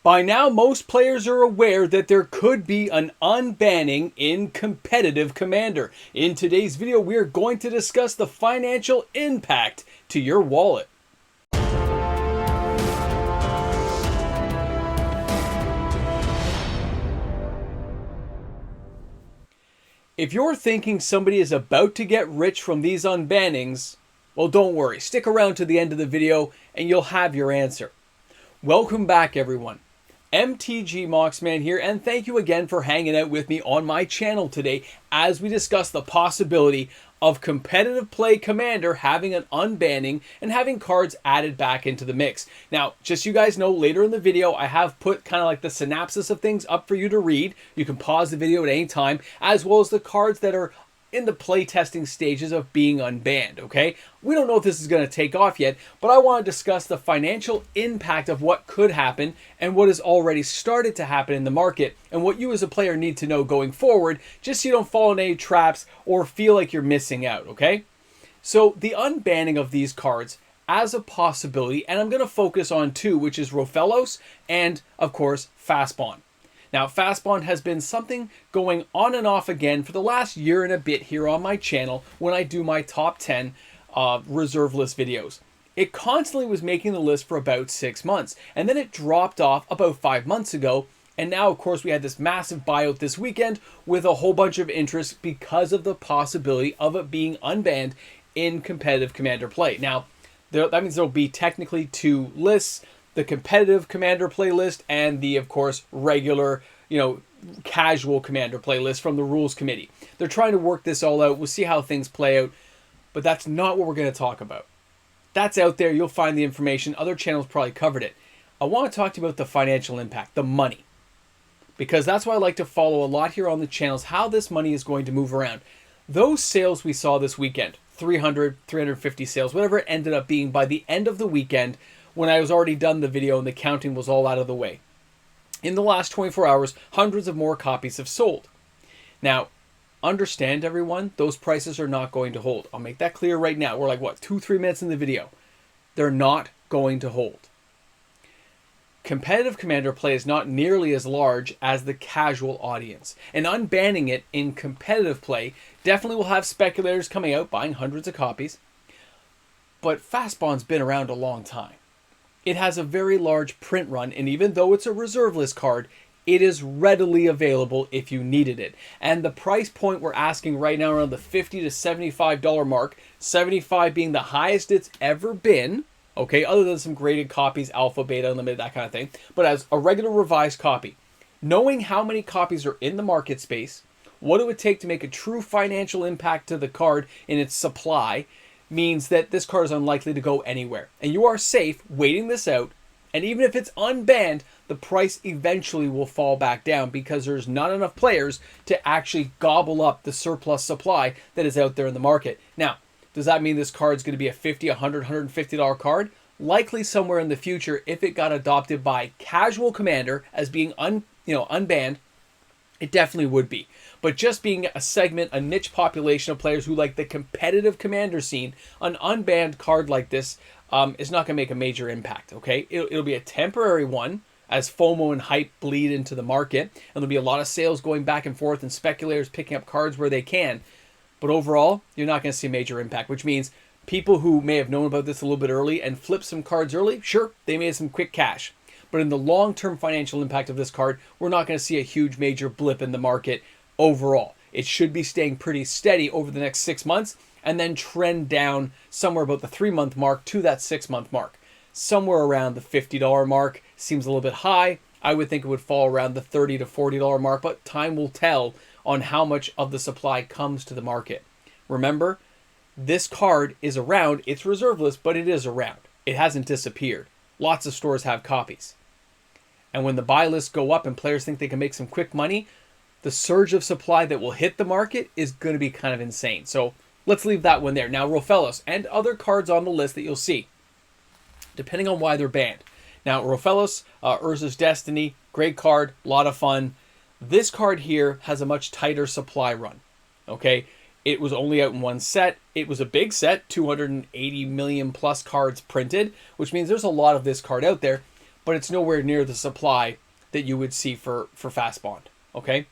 By now, most players are aware that there could be an unbanning in competitive Commander. In today's video, we are going to discuss the financial impact to your wallet. If you're thinking somebody is about to get rich from these unbannings, well, don't worry. Stick around to the end of the video and you'll have your answer. Welcome back, everyone. MTG Moxman here, and thank you again for hanging out with me on my channel today as we discuss the possibility of competitive play Commander having an unbanning and having cards added back into the mix. Now, just so you guys know, later in the video, I have put kind of like the synopsis of things up for you to read. You can pause the video at any time, as well as the cards that are in the playtesting stages of being unbanned, okay? We don't know if this is going to take off yet, but I want to discuss the financial impact of what could happen and what has already started to happen in the market and what you as a player need to know going forward, just so you don't fall in any traps or feel like you're missing out, okay? So the unbanning of these cards as a possibility, and I'm going to focus on two, which is Rofellos and, of course, Fastbond. Now, Fastbond has been something going on and off again for the last year and a bit here on my channel when I do my top 10 reserve list videos. It constantly was making the list for about 6 months, and then it dropped off about 5 months ago, and now, of course, we had this massive buyout this weekend with a whole bunch of interest because of the possibility of it being unbanned in competitive Commander play. Now, that means there'll be technically two lists: the competitive Commander playlist and the, of course, regular, casual Commander playlist from the rules committee. They're trying to work this all out. We'll see how things play out, but that's not what we're going to talk about. That's out there. You'll find the information. Other channels probably covered it. I want to talk to you about the financial impact, the money, because that's why I like to follow a lot here on the channels, how this money is going to move around. Those sales we saw this weekend, 300, 350 sales, whatever it ended up being by the end of the weekend, when I was already done the video and the counting was all out of the way. In the last 24 hours, hundreds of more copies have sold. Now, understand, everyone, those prices are not going to hold. I'll make that clear right now. We're like, 2-3 minutes in the video. They're not going to hold. Competitive Commander play is not nearly as large as the casual audience, and unbanning it in competitive play definitely will have speculators coming out buying hundreds of copies. But Fastbond's been around a long time. It has a very large print run, and even though it's a reserve list card, it is readily available if you needed it. And the price point we're asking right now around the $50 to $75 mark, 75 being the highest it's ever been, okay, other than some graded copies, alpha, beta, unlimited, that kind of thing. But as a regular revised copy, knowing how many copies are in the market space, what it would take to make a true financial impact to the card in its supply, means that this card is unlikely to go anywhere. And you are safe waiting this out, and even if it's unbanned, the price eventually will fall back down because there's not enough players to actually gobble up the surplus supply that is out there in the market. Now, does that mean this card is going to be a $50, $100, $150 card? Likely somewhere in the future if it got adopted by casual Commander as being unbanned. It definitely would be. But just being a segment, a niche population of players who like the competitive Commander scene, an unbanned card like this is not going to make a major impact, okay? It'll be a temporary one as FOMO and hype bleed into the market, and there'll be a lot of sales going back and forth and speculators picking up cards where they can. But overall, you're not going to see a major impact, which means people who may have known about this a little bit early and flipped some cards early, sure, they made some quick cash. But in the long-term financial impact of this card, we're not going to see a huge major blip in the market overall. It should be staying pretty steady over the next 6 months and then trend down somewhere about the 3-month mark to that 6-month mark. Somewhere around the $50 mark seems a little bit high. I would think it would fall around the $30 to $40 mark, but time will tell on how much of the supply comes to the market. Remember, this card is around. It's reserve list, but it is around. It hasn't disappeared. Lots of stores have copies. And when the buy lists go up and players think they can make some quick money, the surge of supply that will hit the market is going to be kind of insane. So let's leave that one there. Now, Rofellos and other cards on the list that you'll see, depending on why they're banned. Now, Rofellos, Urza's Destiny, great card, a lot of fun. This card here has a much tighter supply run, okay? It was only out in one set. It was a big set, 280 million plus cards printed, which means there's a lot of this card out there. but it's nowhere near the supply that you would see for Fast Bond, okay?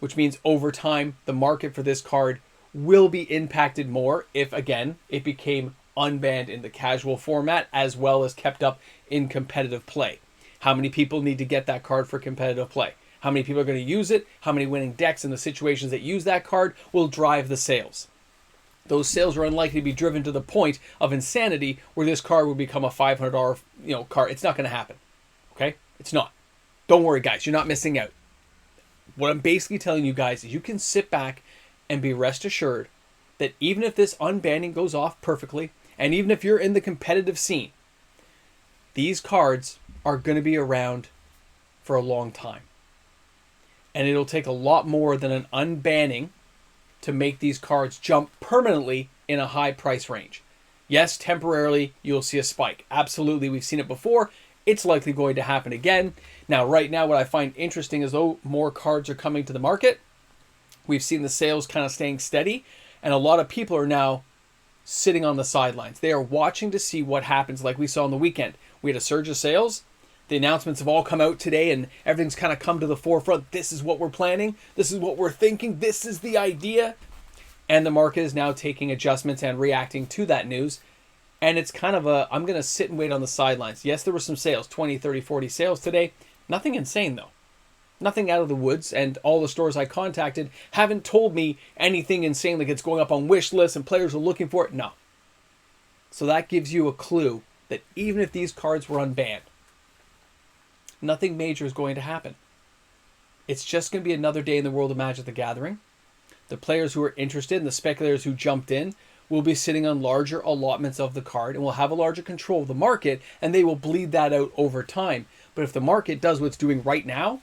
Which means over time, the market for this card will be impacted more if, again, it became unbanned in the casual format as well as kept up in competitive play. How many people need to get that card for competitive play? How many people are going to use it? How many winning decks in the situations that use that card will drive the sales? Those sales are unlikely to be driven to the point of insanity where this card would become a $500 card. It's not going to happen. Okay? It's not. Don't worry, guys. You're not missing out. What I'm basically telling you guys is you can sit back and be rest assured that even if this unbanning goes off perfectly, and even if you're in the competitive scene, these cards are going to be around for a long time. And it'll take a lot more than an unbanning to make these cards jump permanently in a high price range. Yes, temporarily, you'll see a spike. Absolutely, we've seen it before. It's likely going to happen again. Now, right now, what I find interesting is though more cards are coming to the market, we've seen the sales kind of staying steady, and a lot of people are now sitting on the sidelines. They are watching to see what happens like we saw on the weekend. We had a surge of sales. The announcements have all come out today and everything's kind of come to the forefront. This is what we're planning. This is what we're thinking. This is the idea. And the market is now taking adjustments and reacting to that news. And it's kind of I'm going to sit and wait on the sidelines. Yes, there were some sales, 20, 30, 40 sales today. Nothing insane though. Nothing out of the woods, and all the stores I contacted haven't told me anything insane like it's going up on wish lists and players are looking for it. No. So that gives you a clue that even if these cards were unbanned, nothing major is going to happen. It's just going to be another day in the world of Magic the Gathering. The players who are interested and the speculators who jumped in will be sitting on larger allotments of the card and will have a larger control of the market, and they will bleed that out over time. But if the market does what it's doing right now,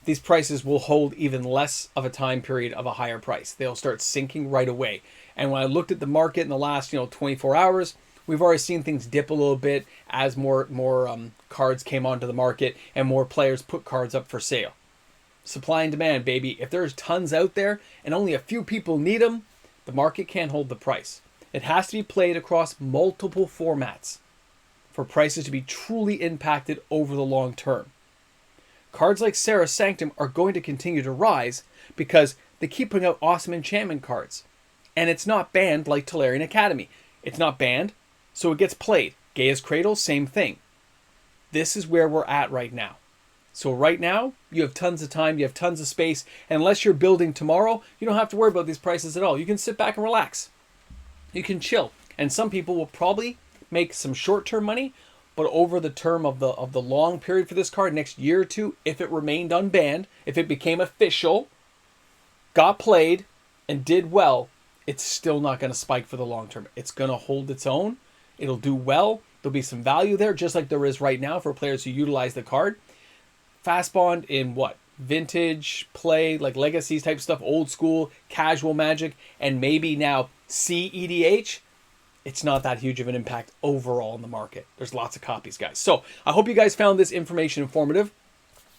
these prices will hold even less of a time period of a higher price. They'll start sinking right away. And when I looked at the market in the last 24 hours, we've already seen things dip a little bit as more cards came onto the market and more players put cards up for sale. Supply and demand, baby. If there's tons out there and only a few people need them, the market can't hold the price. It has to be played across multiple formats for prices to be truly impacted over the long term. Cards like Sarah's Sanctum are going to continue to rise because they keep putting out awesome enchantment cards. And it's not banned like Tolarian Academy. It's not banned, so it gets played. Gaia's Cradle, same thing. This is where we're at right now. So right now, you have tons of time, you have tons of space, and unless you're building tomorrow, you don't have to worry about these prices at all. You can sit back and relax. You can chill. And some people will probably make some short-term money, but over the term of the long period for this card, next year or two, if it remained unbanned, if it became official, got played, and did well, it's still not going to spike for the long term. It's going to hold its own. It'll do well. There'll be some value there, just like there is right now for players who utilize the card. Fast Bond in what? Vintage play, like Legacies type stuff, old school, casual Magic, and maybe now CEDH. It's not that huge of an impact overall in the market. There's lots of copies, guys. So I hope you guys found this information informative.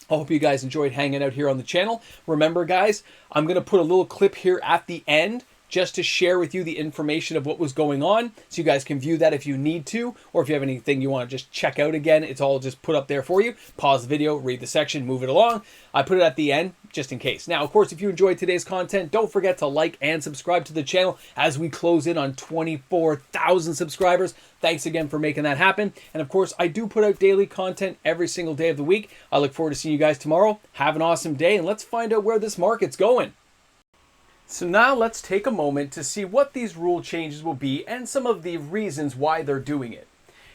I hope you guys enjoyed hanging out here on the channel. Remember, guys, I'm going to put a little clip here at the end just to share with you the information of what was going on, so you guys can view that if you need to, or if you have anything you want to just check out again, it's all just put up there for you. Pause the video, read the section, move it along. I put it at the end just in case. Now, of course, if you enjoyed today's content, don't forget to like and subscribe to the channel as we close in on 24,000 subscribers. Thanks again for making that happen. And of course, I do put out daily content every single day of the week. I look forward to seeing you guys tomorrow. Have an awesome day, and let's find out where this market's going. So now let's take a moment to see what these rule changes will be and some of the reasons why they're doing it.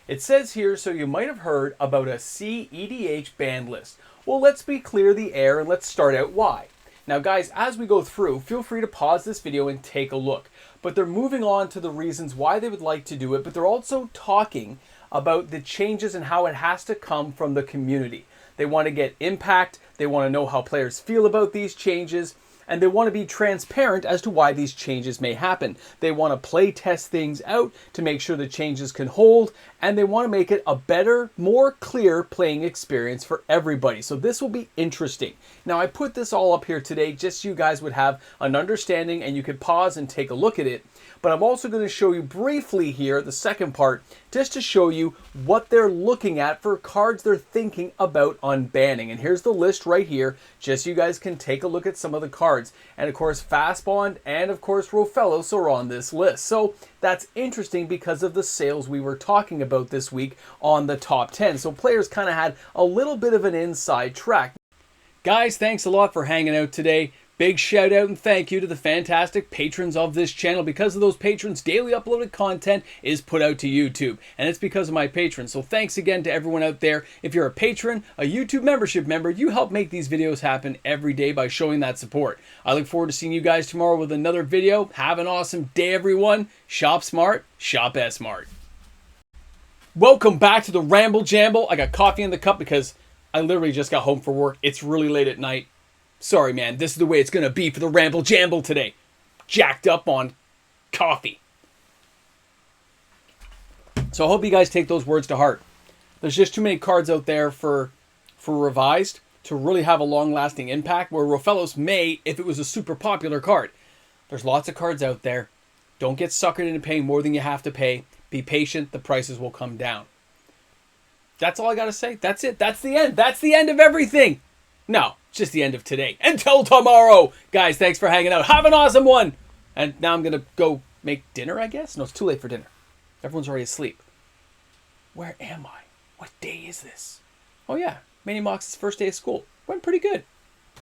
It says here, so you might have heard about a CEDH ban list. Well, let's be clear the air and let's start out why. Now guys, as we go through, feel free to pause this video and take a look. But they're moving on to the reasons why they would like to do it, but they're also talking about the changes and how it has to come from the community. They want to get impact, they want to know how players feel about these changes, and they want to be transparent as to why these changes may happen. They want to play test things out to make sure the changes can hold, and they want to make it a better, more clear playing experience for everybody. So this will be interesting. Now, I put this all up here today just so you guys would have an understanding and you could pause and take a look at it. But I'm also going to show you briefly here, the second part, just to show you what they're looking at for cards they're thinking about unbanning. And here's the list right here, just so you guys can take a look at some of the cards. And of course, Fastbond and of course, Rofellos are on this list. So that's interesting because of the sales we were talking about this week on the top 10. So players kind of had a little bit of an inside track. Guys, thanks a lot for hanging out today. Big shout out and thank you to the fantastic patrons of this channel. Because of those patrons, daily uploaded content is put out to YouTube. And it's because of my patrons. So thanks again to everyone out there. If you're a patron, a YouTube membership member, you help make these videos happen every day by showing that support. I look forward to seeing you guys tomorrow with another video. Have an awesome day, everyone. Shop smart, shop S-Mart. Welcome back to the Ramble Jamble. I got coffee in the cup because I literally just got home from work. It's really late at night. Sorry, man, this is the way it's going to be for the Ramble Jamble today. Jacked up on coffee. So I hope you guys take those words to heart. There's just too many cards out there for Revised to really have a long-lasting impact, where Rofellos may if it was a super popular card. There's lots of cards out there. Don't get suckered into paying more than you have to pay. Be patient. The prices will come down. That's all I got to say. That's it. That's the end. That's the end of everything. No, it's just the end of today. Until tomorrow. Guys, thanks for hanging out. Have an awesome one. And now I'm going to go make dinner, I guess? No, it's too late for dinner. Everyone's already asleep. Where am I? What day is this? Oh, yeah. Manny Mox's first day of school. Went pretty good.